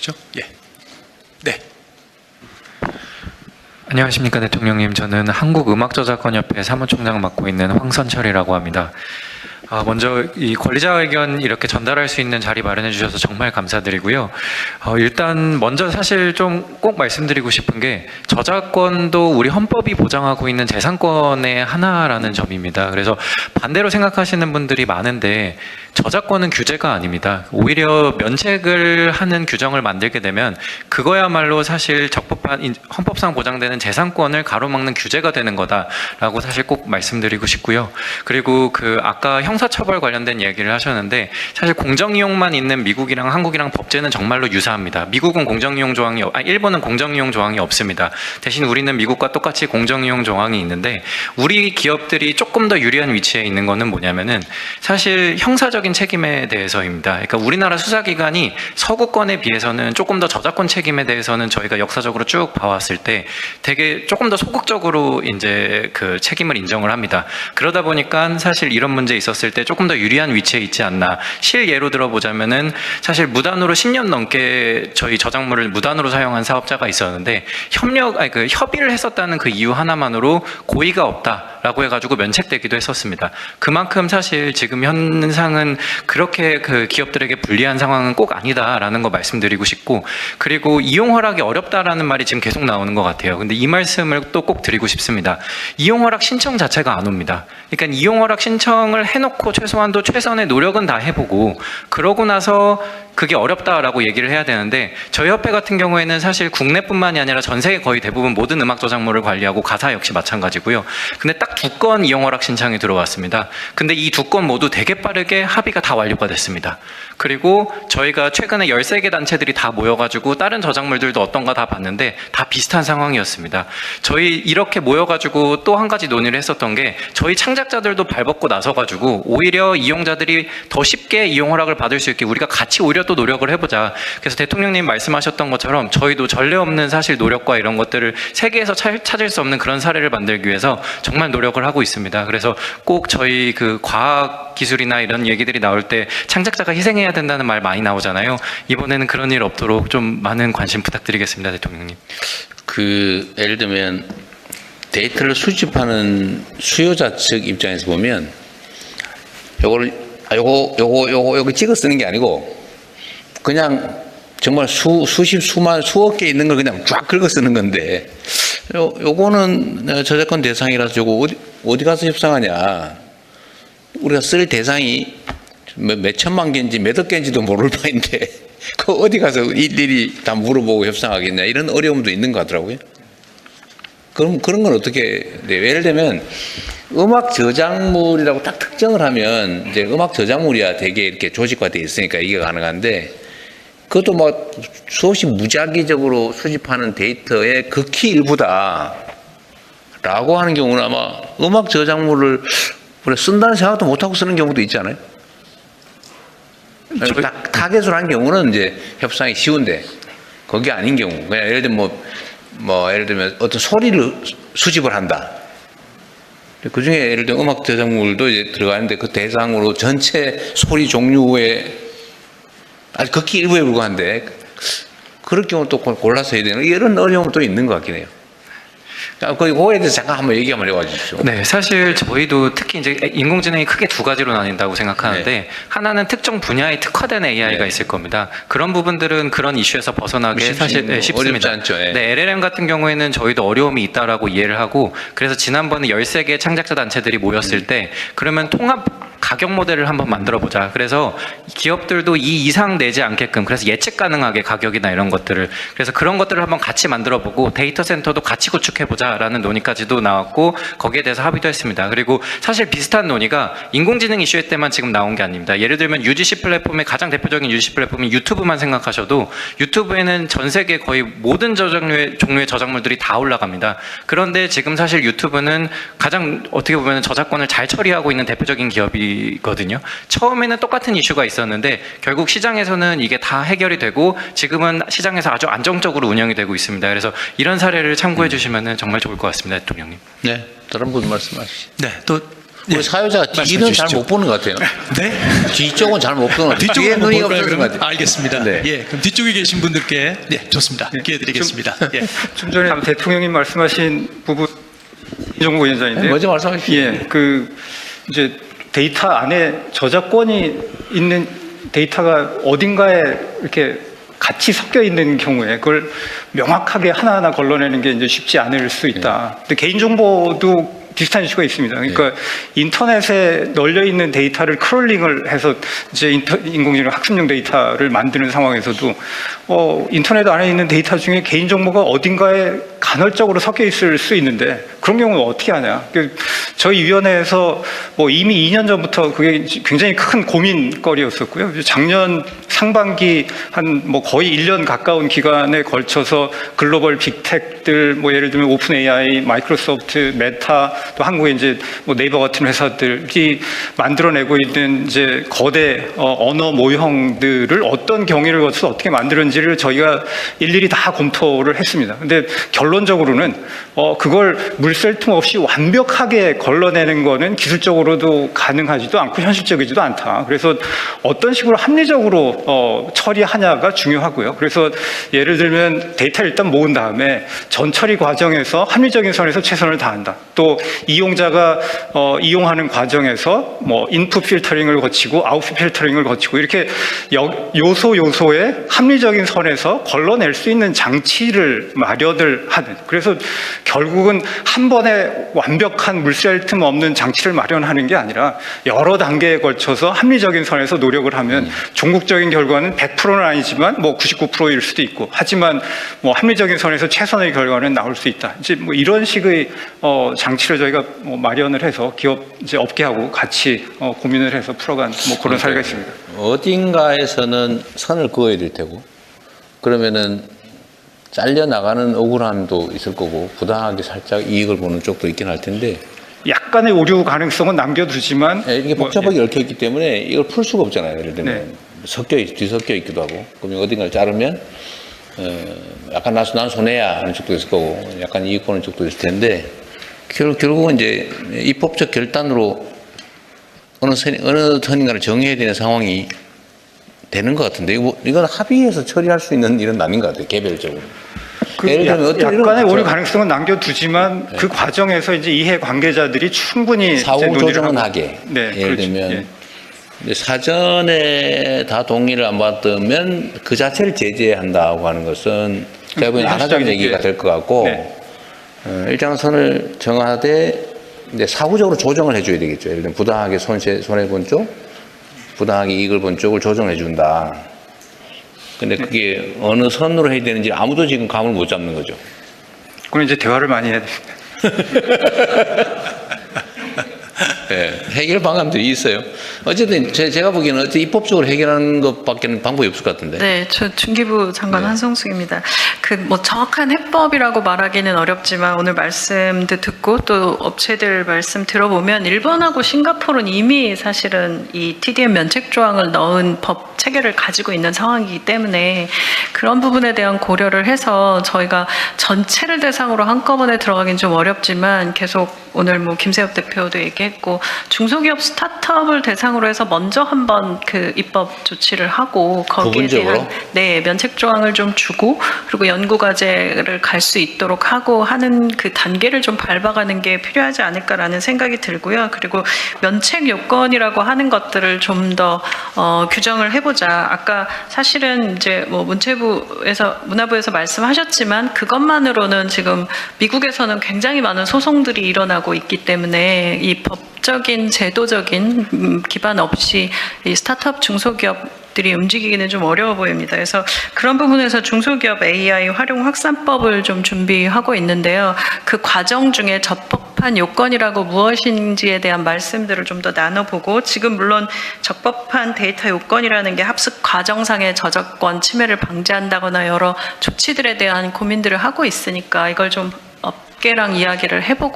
주시죠. 예. 네. 안녕하십니까 대통령님. 저는 한국음악저작권협회 사무총장 맡고 있는 황선철이라고 합니다. 먼저 이 권리자 의견 이렇게 전달할 수 있는 자리 마련해 주셔서 정말 감사드리고요. 일단 먼저 사실 좀 꼭 말씀드리고 싶은 게 저작권도 우리 헌법이 보장하고 있는 재산권의 하나라는 점입니다. 그래서 반대로 생각하시는 분들이 많은데 저작권은 규제가 아닙니다. 오히려 면책을 하는 규정을 만들게 되면 그거야말로 사실 적법한 헌법상 보장되는 재산권을 가로막는 규제가 되는 거다라고 사실 꼭 말씀드리고 싶고요. 그리고 아까 형사처벌 관련된 얘기를 하셨는데 사실 공정이용만 있는 미국이랑 한국이랑 법제는 정말로 유사합니다. 미국은 공정이용 조항이 일본은 공정이용 조항이 없습니다. 대신 우리는 미국과 똑같이 공정이용 조항이 있는데 우리 기업들이 조금 더 유리한 위치에 있는 거는 뭐냐면은 사실 형사적인 책임에 대해서입니다. 그러니까 우리나라 수사기관이 서구권에 비해서는 조금 더 저작권 책임에 대해서는 저희가 역사적으로 쭉 봐왔을 때 되게 조금 더 소극적으로 이제 그 책임을 인정을 합니다. 그러다 보니까 사실 이런 문제 있었을 때 조금 더 유리한 위치에 있지 않나. 실예로 들어보자면은 사실 무단으로 10년 넘게 저희 저작물을 무단으로 사용한 사업자가 있었는데 협의를 했었다는 그 이유 하나만으로 고의가 없다라고 해가지고 면책되기도 했었습니다. 그만큼 사실 지금 현상은 그렇게 그 기업들에게 불리한 상황은 꼭 아니다라는 거 말씀드리고 싶고, 그리고 이용 허락이 어렵다라는 말이 지금 계속 나오는 것 같아요. 근데 이 말씀을 또 꼭 드리고 싶습니다. 이용 허락 신청 자체가 안 옵니다. 그러니까 이용 허락 신청을 해놓고 최소한도 최선의 노력은 다 해보고 그러고 나서 그게 어렵다라고 얘기를 해야 되는데 저희 협회 같은 경우에는 사실 국내뿐만이 아니라 전 세계 거의 대부분 모든 음악 저작물을 관리하고 가사 역시 마찬가지고요. 근데 딱 2건 이용 허락 신청이 들어왔습니다. 근데 이 2건 모두 되게 빠르게 합의가 다 완료가 됐습니다. 그리고 저희가 최근에 13개 단체들이 다 모여가지고 다른 저작물들도 어떤가 다 봤는데 다 비슷한 상황이었습니다. 저희 이렇게 모여가지고 또 한 가지 논의를 했었던 게 저희 창작자들도 발벗고 나서가지고 오히려 이용자들이 더 쉽게 이용 허락을 받을 수 있게 우리가 같이 오히려 또 노력을 해보자. 그래서 대통령님 말씀하셨던 것처럼 저희도 전례 없는 사실 노력과 이런 것들을 세계에서 찾을 수 없는 그런 사례를 만들기 위해서 정말 노력을 하고 있습니다. 그래서 꼭 저희 그 과학 기술이나 이런 얘기들이 나올 때 창작자가 희생해야 된다는 말 많이 나오잖아요. 이번에는 그런 일 없도록 좀 많은 관심 부탁드리겠습니다, 대통령님. 예를 들면 데이터를 수집하는 수요자 측 입장에서 보면 요거 찍어 쓰는 게 아니고 그냥 정말 수억 개 있는 걸 그냥 쫙 긁어 쓰는 건데 요거는 저작권 대상이라서 저거 어디 가서 협상하냐. 우리가 쓸 대상이 몇 천만 개인지 몇억 개인지도 모를 바인데 그 어디 가서 일일이 다 물어보고 협상하겠냐. 이런 어려움도 있는 것 같더라고요. 그럼 그런 건 어떻게 돼요? 예를 들면 음악 저작물이라고 딱 특정을 하면 이제 음악 저작물이야 되게 이렇게 조직화되어 있으니까 이게 가능한데 그것도 뭐 수없이 무작위적으로 수집하는 데이터의 극히 일부다 라고 하는 경우는 아마 음악 저작물을 쓴다는 생각도 못하고 쓰는 경우도 있지 않아요? 타겟으로 한 경우는 이제 협상이 쉬운데 그게 아닌 경우 그냥 예를 들면 예를 들면 어떤 소리를 수집을 한다. 그 중에 예를 들면 음악 저작물도 이제 들어가는데 그 대상으로 전체 소리 종류의 아주 극히 일부에 불과한데 그럴 경우 또 골라서 해야 되는 이런 어려움은 또 있는 것 같긴 해요. 그거에 대해서 잠깐 한번 얘기 한번 해봐주십시오. 네, 사실 저희도 특히 이제 인공지능이 크게 두 가지로 나뉜다고 생각하는데 네. 하나는 특정 분야에 특화된 AI가 네. 있을 겁니다. 그런 부분들은 그런 이슈에서 벗어나기 사실 쉽습니다. 어렵지 않죠. 네. 네, LLM 같은 경우에는 저희도 어려움이 있다라고 이해를 하고 그래서 지난번에 13개 창작자 단체들이 모였을 때 그러면 통합 가격 모델을 한번 만들어 보자. 그래서 기업들도 이 이상 내지 않게끔 그래서 예측 가능하게 가격이나 이런 것들을 그래서 그런 것들을 한번 같이 만들어 보고 데이터 센터도 같이 구축해 보자라는 논의까지도 나왔고 거기에 대해서 합의도 했습니다. 그리고 사실 비슷한 논의가 인공지능 이슈 때만 지금 나온 게 아닙니다. 예를 들면 UGC 플랫폼의 가장 대표적인 UGC 플랫폼이 유튜브만 생각하셔도 유튜브에는 전 세계 거의 모든 종류의 저작물들이 다 올라갑니다. 그런데 지금 사실 유튜브는 가장 어떻게 보면 저작권을 잘 처리하고 있는 대표적인 기업이거든요. 처음에는 똑같은 이슈가 있었는데 결국 시장에서는 이게 다 해결이 되고 지금은 시장에서 아주 안정적으로 운영이 되고 있습니다. 그래서 이런 사례를 참고해 주시면 정말 좋을 것 같습니다, 대통령님. 네, 다른 분 말씀하시죠. 네, 또 우리 사회자가 뒤는 잘 주시죠. 못 보는 것 같아요. 네. 뒤쪽은 잘 못 보는 것 같아요. 뒤쪽으로 뒤에 한번 눈이 볼까요, 없어진 것 그러면? 같아요. 알겠습니다. 네. 예, 그럼 뒤쪽에 계신 분들께 네, 좋습니다. 기회 드리겠습니다. 예. 좀 전에 대통령님 말씀하신 부분 이종국 위원장인데, 먼저 말씀하십시오. 예, 이제 데이터 안에 저작권이 있는 데이터가 어딘가에 이렇게 같이 섞여 있는 경우에 그걸 명확하게 하나하나 걸러내는 게 이제 쉽지 않을 수 있다. 근데 개인정보도 비슷한 이슈가 있습니다. 그러니까 인터넷에 널려 있는 데이터를 크롤링을 해서 이제 인공지능 학습용 데이터를 만드는 상황에서도 인터넷 안에 있는 데이터 중에 개인정보가 어딘가에 간헐적으로 섞여 있을 수 있는데 그런 경우는 어떻게 하냐? 저희 위원회에서 이미 2년 전부터 그게 굉장히 큰 고민거리였었고요. 작년 상반기 한 거의 1년 가까운 기간에 걸쳐서 글로벌 빅텍들 예를 들면 오픈 AI, 마이크로소프트, 메타 또 한국의 이제 네이버 같은 회사들이 만들어내고 있는 이제 거대 언어 모형들을 어떤 경위를 거쳐서 어떻게 만드는지를 저희가 일일이 다 검토를 했습니다. 근데 결론적으로는 그걸 물샐 틈 없이 완벽하게 걸러내는 거는 기술적으로도 가능하지도 않고 현실적이지도 않다. 그래서 어떤 식으로 합리적으로 처리하냐가 중요하고요. 그래서 예를 들면 데이터를 일단 모은 다음에 전 처리 과정에서 합리적인 선에서 최선을 다한다. 또 이용자가 이용하는 과정에서 인풋 필터링을 거치고 아웃풋 필터링을 거치고 이렇게 요소에 합리적인 선에서 걸러낼 수 있는 장치를 마련을 하는, 그래서 결국은 한 번에 완벽한 물샐 틈 없는 장치를 마련하는 게 아니라 여러 단계에 걸쳐서 합리적인 선에서 노력을 하면 종국적인 결과는 100%는 아니지만 99%일 수도 있고, 하지만 합리적인 선에서 최선의 결과는 나올 수 있다. 이제 이런 식의 장치를 저희가 마련을 해서 기업 이제 업계하고 같이 고민을 해서 풀어간 그런 사례가 있습니다. 어딘가에서는 선을 그어야 될 테고, 그러면은 잘려 나가는 억울함도 있을 거고, 부당하게 살짝 이익을 보는 쪽도 있긴 할 텐데, 약간의 오류 가능성은 남겨두지만 이게 복잡하게 얽혀 있기 때문에 이걸 풀 수가 없잖아요. 예를 들면 뒤섞여 있기도 하고, 그러면 어딘가를 자르면 약간 난 손해야 하는 쪽도 있을 거고, 약간 이익 보는 쪽도 있을 텐데, 결국은 이제 입법적 결단으로 어느 선인가를 정해야 되는 상황이 되는 것 같은데, 이건 합의해서 처리할 수 있는 일은 아닌 것 같아요, 개별적으로. 예를 들면 어떤 약간의 오류 가능성은 남겨두지만 그 과정에서 이제 이해 관계자들이 충분히 사후 이제 논의를 조정은 하고. 하게. 네, 예를 그렇죠. 들면 사전에 다 동의를 안 받으면 그 자체를 제재한다고 하는 것은 제가 보기엔 안 하자는 얘기가 될 것 같고, 네. 일장선을 정하되 이제 사후적으로 조정을 해줘야 되겠죠. 예를 들면 부당하게 손해본 쪽, 부당하게 이익을 본 쪽을 조정해 준다. 근데 그게 어느 선으로 해야 되는지 아무도 지금 감을 못 잡는 거죠. 그건 이제 대화를 많이 해야 됩니다. 네, 해결 방안들이 있어요. 어쨌든 제가 보기에는 어쨌든 입법적으로 해결하는 것밖에는 방법이 없을 것 같은데. 네, 저 중기부 장관 한성숙입니다. 정확한 해법이라고 말하기는 어렵지만 오늘 말씀도 듣고 또 업체들 말씀 들어보면 일본하고 싱가포르는 이미 사실은 이 TDM 면책 조항을 넣은 법 체계를 가지고 있는 상황이기 때문에 그런 부분에 대한 고려를 해서 저희가 전체를 대상으로 한꺼번에 들어가긴 좀 어렵지만 계속 오늘 김세엽 대표도 얘기했고 중소기업 스타트업을 대상으로 해서 먼저 한번 그 입법 조치를 하고 거기에 부분적으로? 대한 면책 조항을 좀 주고 그리고 연구 과제를 갈 수 있도록 하고 하는 그 단계를 좀 밟아가는 게 필요하지 않을까라는 생각이 들고요. 그리고 면책 요건이라고 하는 것들을 좀 더 규정을 해보자. 아까 사실은 이제 문화부에서 말씀하셨지만 그것만으로는 지금 미국에서는 굉장히 많은 소송들이 일어나고 있기 때문에 이 법적인 제도적인 기반 없이 이 스타트업 중소기업들이 움직이기는 좀 어려워 보입니다. 그래서 그런 부분에서 중소기업 AI 활용 확산법을 좀 준비하고 있는데요. 그 과정 중에 적법한 요건이라고 무엇인지에 대한 말씀들을 좀 더 나눠보고 지금 물론 적법한 데이터 요건이라는 게 합숙 과정상의 저작권 침해를 방지한다거나 여러 조치들에 대한 고민들을 하고 있으니까 이걸 좀 업계랑 이야기를 해보고